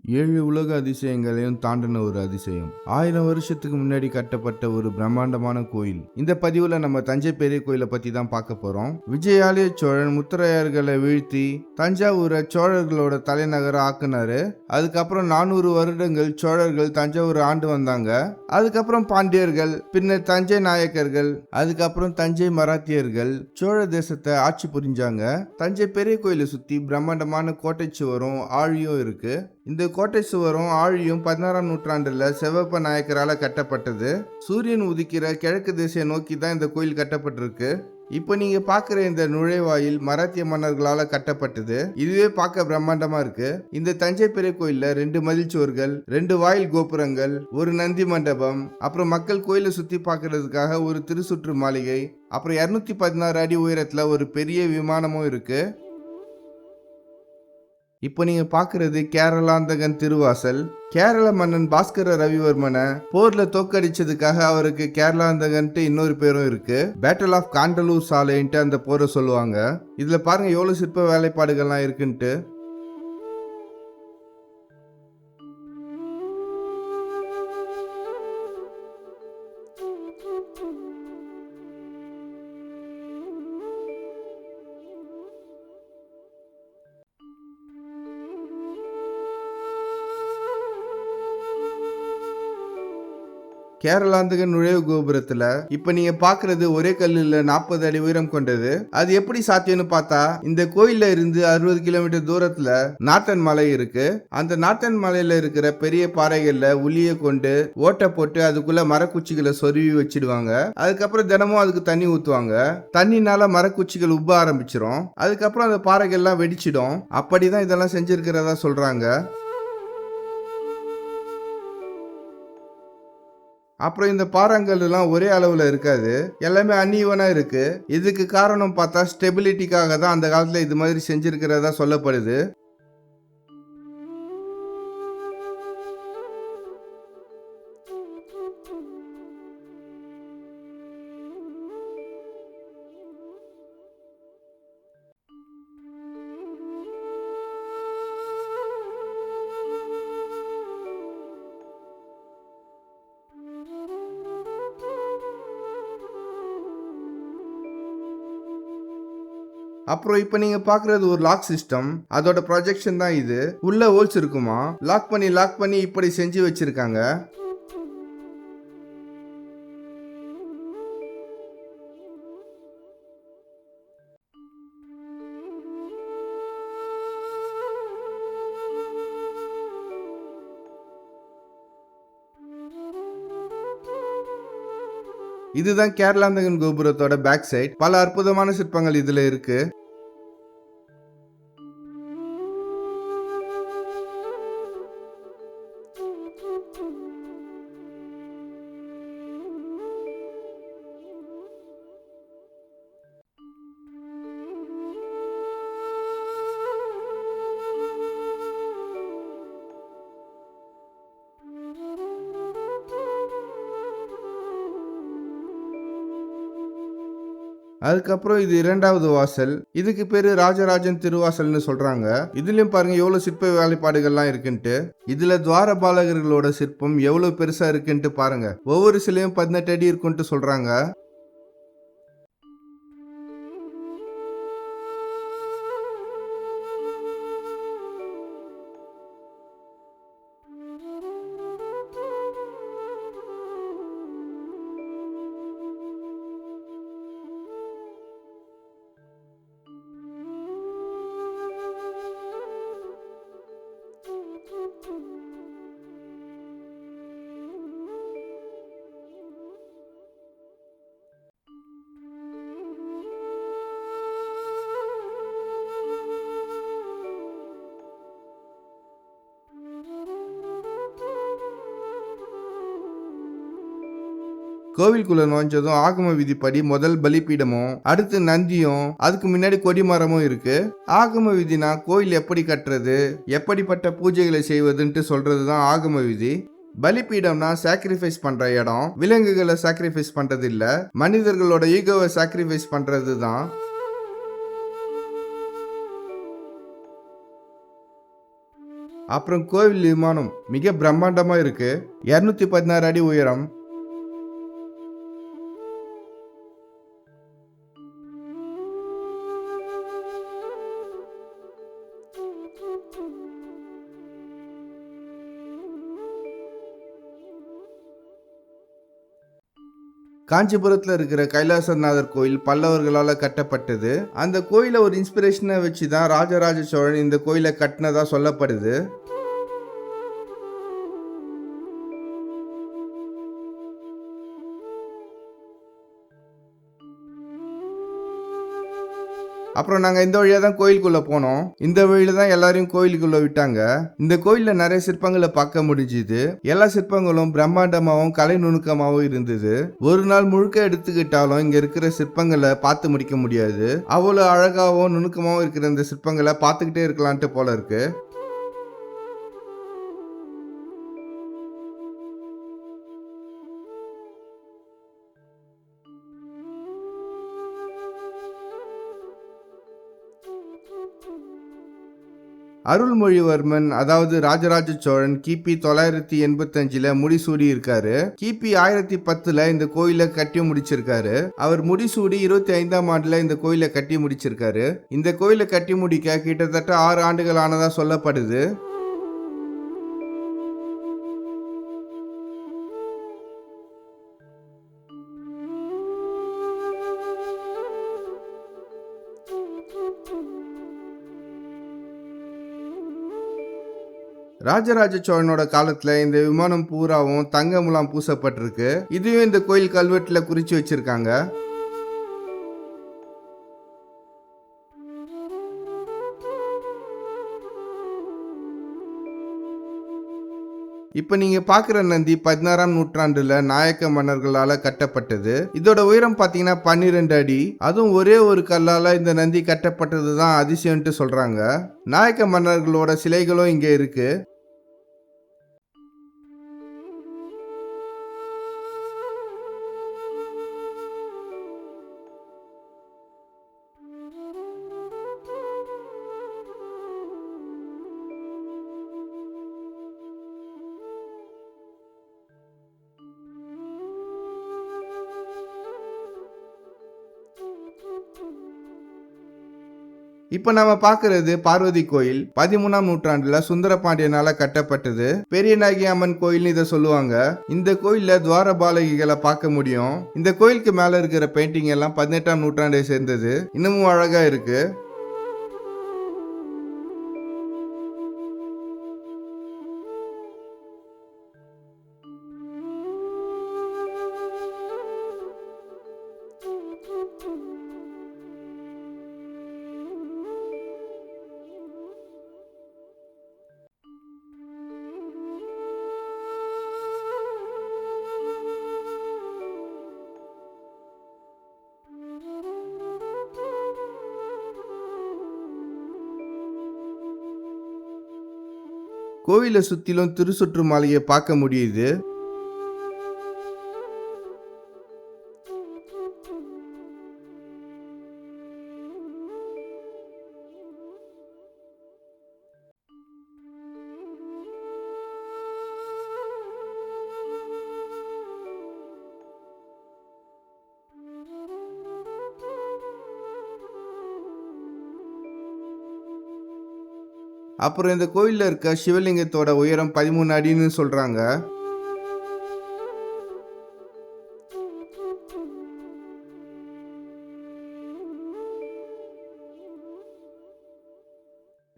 7 உலக அதிசயங்களையும் தாண்டின ஒரு அதிசயம். 1000 வருஷத்துக்கு முன்னாடி கட்டப்பட்ட ஒரு பிரம்மாண்டமான கோயில். இந்த பதிவுல நம்ம தஞ்சை பெரிய கோயிலை பத்தி தான் பார்க்க போறோம். விஜயாலய சோழன் முத்திரையர்களை வீழ்த்தி தஞ்சாவூரை சோழர்களோட தலைநகர ஆக்குனாரு. அதுக்கப்புறம் 400 வருடங்கள் சோழர்கள் தஞ்சாவூர் ஆண்டு வந்தாங்க. அதுக்கப்புறம் பாண்டியர்கள், பின்னர் தஞ்சை நாயக்கர்கள், அதுக்கப்புறம் தஞ்சை மராத்தியர்கள் சோழ தேசத்தை ஆட்சி புரிஞ்சாங்க. தஞ்சை பெரிய கோயிலை சுத்தி பிரம்மாண்டமான கோட்டை சுவரும் ஆழியும் இருக்கு. இந்த கோட்டை சுவரும் ஆழியும் 16ஆம் நூற்றாண்டுல சிவப்ப நாயக்கரால கட்டப்பட்டது. சூரியன் உதிக்கிற கிழக்கு திசையை நோக்கி தான் இந்த கோயில் கட்டப்பட்டிருக்கு. இப்போ நீங்க பாக்குற இந்த நுழைவாயில் மராத்திய மன்னர்களால கட்டப்பட்டது. இதுவே பார்க்க பிரம்மாண்டமா இருக்கு. இந்த தஞ்சை பெரிய கோயில்ல 2 மதில் சுவர்கள், 2 வாயில் கோபுரங்கள், ஒரு நந்தி மண்டபம், அப்புறம் மக்கள் கோயிலை சுத்தி பார்க்கறதுக்காக ஒரு திருச்சுற்று மாளிகை, அப்புறம் 216 அடி உயரத்துல ஒரு பெரிய விமானமும் இருக்கு. இப்போ நீங்க பாக்குறது கேரளாந்தகன் திருவாசல். கேரள மன்னன் பாஸ்கர ரவிவர்மனை போர்ல தோக்கடிச்சதுக்காக அவருக்கு கேரளாந்தகன்ட்டு இன்னொரு பேரும் இருக்கு. பேட்டில் ஆஃப் காண்டலூர் சாலைன்ட்டு அந்த போரை சொல்லுவாங்க. இதுல பாருங்க எவ்வளவு சிற்ப வேலைப்பாடுகள்லாம் இருக்குன்ட்டு. கேரளாந்தகன் நுழைவு கோபுரத்துல இப்ப நீங்க பாக்குறது ஒரே கல்லுல 40 அடி உயரம் கொண்டது. அது எப்படி சாத்தியம்னு பார்த்தா, இந்த கோயில்ல இருந்து 60 கிலோமீட்டர் தூரத்துல நாட்டன் மலை இருக்கு. அந்த நாட்டன் மலையில இருக்கிற பெரிய பாறைகள்ல உளிய கொண்டு ஓட்டை போட்டு அதுக்குள்ள மரக்குச்சிகளை சொருவி வச்சிடுவாங்க. அதுக்கப்புறம் தினமும் அதுக்கு தண்ணி ஊத்துவாங்க. தண்ணினால மரக்குச்சிகள் உப்ப ஆரம்பிச்சிடும். அதுக்கப்புறம் அந்த பாறைகள்லாம் வெடிச்சிடும். அப்படிதான் இதெல்லாம் செஞ்சிருக்கிறதா சொல்றாங்க. அப்புறம் இந்த பாறாங்கல் எல்லாம் ஒரே அளவுல இருக்காது, எல்லாமே அன்ஈவனா இருக்கு. இதுக்கு காரணம் பார்த்தா ஸ்டெபிலிட்டிக்காக தான் அந்த காலத்துல இது மாதிரி செஞ்சிருக்கிறதா சொல்லப்படுது. அப்புறம் இப்ப நீங்க பாக்குறது ஒரு லாக் சிஸ்டம். அதோட ப்ரொஜெக்ஷன் தான் இது. உள்ள ஹோல்ஸ் இருக்குமா, லாக் பண்ணி இப்படி செஞ்சு வச்சிருக்காங்க. இதுதான் கேரளாந்தகன் கோபுரத்தோட பேக் சைட். பல அற்புதமான சிற்பங்கள் இதுல இருக்கு. அதுக்கப்புறம் இது 2வது வாசல். இதுக்கு பேரு ராஜராஜன் திருவாசல்னு சொல்றாங்க. இதுலயும் பாருங்க எவ்வளவு சிற்ப வேலைப்பாடுகள்லாம் இருக்குன்ட்டு. இதுல துவாரபாலகர்களோட சிற்பம் எவ்வளவு பெருசா இருக்குன்ட்டு பாருங்க. ஒவ்வொரு சிலையும் 18 அடி இருக்குன்ட்டு சொல்றாங்க. கோவிலுக்குள்ள நுழைஞ்சதும் ஆகம விதிப்படி முதல் பலிபீடமும், அடுத்து நந்தியும், அதுக்கு முன்னாடி கொடிமரமும் இருக்கு. ஆகம விதினா கோயில் எப்படி கட்டுறது, எப்படிப்பட்ட பூஜைகளை செய்வதுன்ட்டு சொல்றதுதான் ஆகம விதி. பலிபீடம்னா சாக்ரிஃபைஸ் பண்ற இடம். விலங்குகளை சாக்ரிஃபைஸ் பண்றது இல்ல, மனிதர்களோட ஈகோவை சாக்ரிஃபைஸ் பண்றது தான். அப்புறம் கோவில் விமானம் மிக பிரம்மாண்டமா இருக்கு. 216 அடி உயரம். காஞ்சிபுரத்தில் இருக்கிற கைலாசநாதர் கோயில் பல்லவர்களால் கட்டப்பட்டது. அந்த கோயிலை ஒரு இன்ஸ்பிரேஷனை வச்சு தான் ராஜராஜ சோழன் இந்த கோயிலை கட்டினதா சொல்லப்படுது. அப்புறம் நாங்கள் இந்த வழியாக தான் கோயிலுக்குள்ளே போனோம். இந்த வழியில தான் எல்லாரையும் கோயிலுக்குள்ளே விட்டாங்க. இந்த கோயிலில் நிறைய சிற்பங்களை பார்க்க முடிஞ்சுது. எல்லா சிற்பங்களும் பிரம்மாண்டமாகவும் கலை நுணுக்கமாகவும் இருந்தது. ஒரு நாள் முழுக்க எடுத்துக்கிட்டாலும் இங்கே இருக்கிற சிற்பங்களை பார்த்து முடிக்க முடியாது. அவ்வளோ அழகாகவும் நுணுக்கமாகவும் இருக்கிற இந்த சிற்பங்களை பார்த்துக்கிட்டே இருக்கலான்ட்டு போல இருக்கு. அருள்மொழிவர்மன் அதாவது ராஜராஜ சோழன் கிபி 985 முடிசூடி இருக்காரு. கிபி 1010 இந்த கோயிலை கட்டி முடிச்சிருக்காரு. அவர் முடிசூடி 25ஆம் ஆண்டுல இந்த கோயிலை கட்டி முடிச்சிருக்காரு. இந்த கோயிலை கட்டி முடிக்க கிட்டத்தட்ட 6 ஆண்டுகள் ஆனதா சொல்லப்படுது. ராஜராஜ சோழனோட காலத்துல இந்த விமானம் பூராவும் தங்க முலாம் பூசப்பட்டிருக்கு. இதுவும் இந்த கோயில் கல்வெட்டுல குறிச்சு வச்சிருக்காங்க. இப்ப நீங்க பாக்குற நந்தி 16ஆம் நூற்றாண்டுல நாயக்க மன்னர்களால கட்டப்பட்டது. இதோட உயரம் பாத்தீங்கன்னா 12 அடி. அதுவும் ஒரே ஒரு கல்லால இந்த நந்தி கட்டப்பட்டதுதான் அதிசயம்ட்டு சொல்றாங்க. நாயக்க மன்னர்களோட சிலைகளும் இங்க இருக்கு. இப்ப நாம பாக்குறது பார்வதி கோயில். 13ஆம் நூற்றாண்டுல சுந்தரபாண்டியனால கட்டப்பட்டது. பெரியநாயகி அம்மன் கோயில் இதை சொல்லுவாங்க. இந்த கோயில்ல துவாரபாலகிகளை பார்க்க முடியும். இந்த கோயிலுக்கு மேல இருக்கிற பெயிண்டிங் எல்லாம் 18ஆம் நூற்றாண்டை சேர்ந்தது. இன்னமும் அழகா இருக்கு. கோயிலை சுத்திலும் திருசுற்று மாளிகையை பார்க்க முடியுது. அப்புறம் இந்த கோயில்ல இருக்க சிவலிங்கத்தோட உயரம் 13 அடின்னு சொல்றாங்க.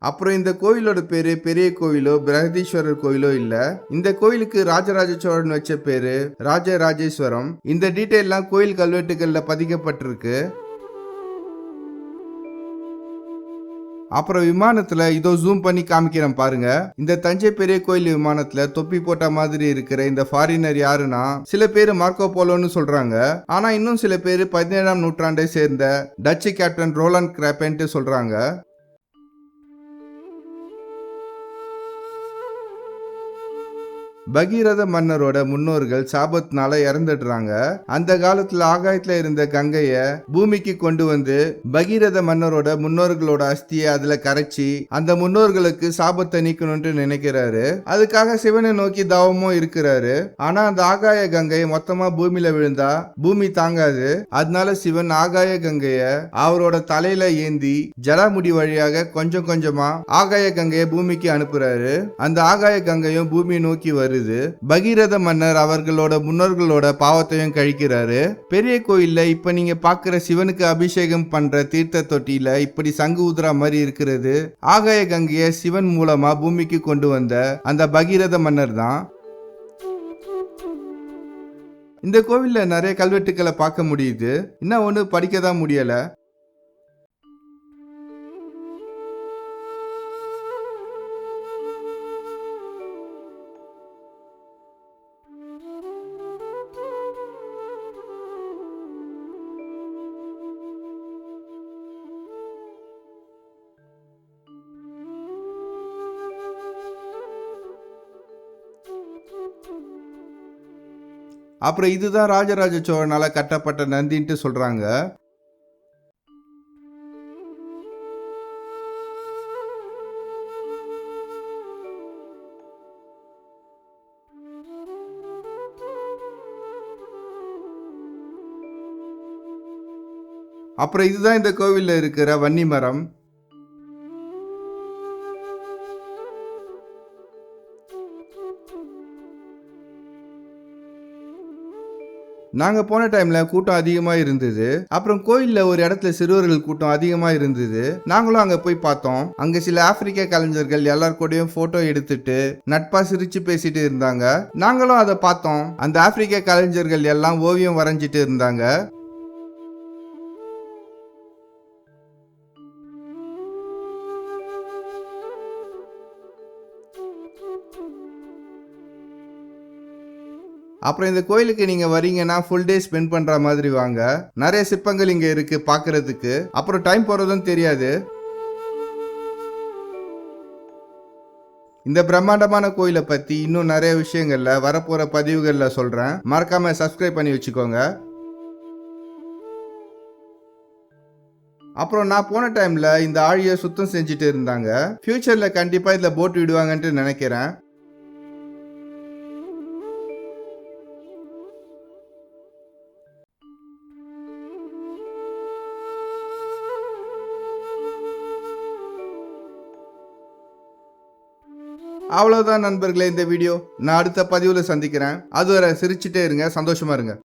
அப்புறம் இந்த கோயிலோட பேரு பெரிய கோயிலோ பிரகதீஸ்வரர் கோயிலோ இல்ல. இந்த கோயிலுக்கு ராஜராஜ சோழன் வச்ச பேரு ராஜராஜேஸ்வரம். இந்த டீட்டெயில்லாம் கோயில் கல்வெட்டுகள்ல பதிக்கப்பட்டிருக்கு. அப்புறம் விமானத்துல இதோ ஜூம் பண்ணி காமிக்கிறேன் பாருங்க. இந்த தஞ்சை பெரிய கோயில் விமானத்துல தொப்பி போட்ட மாதிரி இருக்கிற இந்த ஃபாரினர் யாருன்னா சில பேர் மார்க்கோ போலோன்னு சொல்றாங்க. ஆனா இன்னும் சில பேர் 17ஆம் நூற்றாண்டை சேர்ந்த டச்சு கேப்டன் ரோலாண்ட் கிராப்பேன்ட்டு சொல்றாங்க. பகீரத மன்னரோட முன்னோர்கள் சாபத்தினால இறந்துடுறாங்க. அந்த காலத்துல ஆகாயத்துல இருந்த கங்கைய பூமிக்கு கொண்டு வந்து பகீரத மன்னரோட முன்னோர்களோட அஸ்தியை அதுல கரைச்சி அந்த முன்னோர்களுக்கு சாபத்தை நீக்கணும்னு நினைக்கிறாரு. அதுக்காக சிவனை நோக்கி தவமும் இருக்கிறாரு. ஆனா அந்த ஆகாய கங்கை மொத்தமா பூமியில விழுந்தா பூமி தாங்காது. அதனால சிவன் ஆகாய கங்கைய அவரோட தலையில ஏந்தி ஜடாமுடி வழியாக கொஞ்சம் கொஞ்சமா ஆகாய கங்கைய பூமிக்கு அனுப்புறாரு. அந்த ஆகாய கங்கையும் பூமியை நோக்கி வருது. பகீரத மன்னர் அவர்களோட முன்னோர்களோட பாவத்தையும் கழிக்கிறாரு. பெரிய கோயில்ல இப்ப நீங்க பாக்குற சிவனுக்கு அபிஷேகம் பண்ற தீர்த்த தொட்டியில இப்படி சங்கு ஊதுறா மாதிரி இருக்கிறது ஆகாய கங்கைய சிவன் மூலமா பூமிக்கு கொண்டு வந்த அந்த பகீரத மன்னர் தான். இந்த கோவில்ல நிறைய கல்வெட்டுக்களை பார்க்க முடியுது. இன்னும் ஒண்ணு படிக்க தான் முடியல. அப்புறம் இதுதான் ராஜராஜ சோழனால கட்டப்பட்ட நந்தின்ட்டு சொல்றாங்க. அப்புறம் இதுதான் இந்த கோவில்ல இருக்கிற வன்னி மரம். நாங்க போன டைம்ல கூட்டம் அதிகமா இருந்தது. அப்புறம் கோயில்ல ஒரு இடத்துல சிறுவர்கள் கூட்டம் அதிகமா இருந்தது. நாங்களும் அங்க போய் பார்த்தோம். அங்க சில ஆப்பிரிக்க கலைஞர்கள் எல்லார் கூடயும் போட்டோ எடுத்துட்டு நட்பா சிரிச்சு பேசிட்டு இருந்தாங்க. நாங்களும் அதை பார்த்தோம். அந்த ஆப்பிரிக்க கலைஞர்கள் எல்லாம் ஓவியம் வரைஞ்சிட்டு இருந்தாங்க. அப்புறம் இந்த கோயிலுக்கு நீங்க வரீங்கன்னா ஃபுல் டே ஸ்பெண்ட் பண்ற மாதிரி வாங்க. நிறைய சிற்பங்கள் இங்க இருக்கு பாக்குறதுக்கு. அப்புறம் டைம் போறதும் தெரியாது. இந்த பிரம்மாண்டமான கோயிலை பத்தி இன்னும் நிறைய விஷயங்கள்ல வரப்போற பதிவுகள்ல சொல்றேன். மறக்காம சப்ஸ்கிரைப் பண்ணி வச்சுக்கோங்க. அப்புறம் நான் போன டைம்ல இந்த ஆழியை சுத்தம் செஞ்சுட்டு இருந்தாங்க. ஃபியூச்சர்ல கண்டிப்பா இதுல போட் விடுவாங்கன்ட்டு நினைக்கிறேன். அவ்வளவுதான் நண்பர்களே இந்த வீடியோ. நான் அடுத்த பதிவுல சந்திக்கிறேன். அதுவரை சிரிச்சுட்டே இருங்க, சந்தோஷமா இருங்க.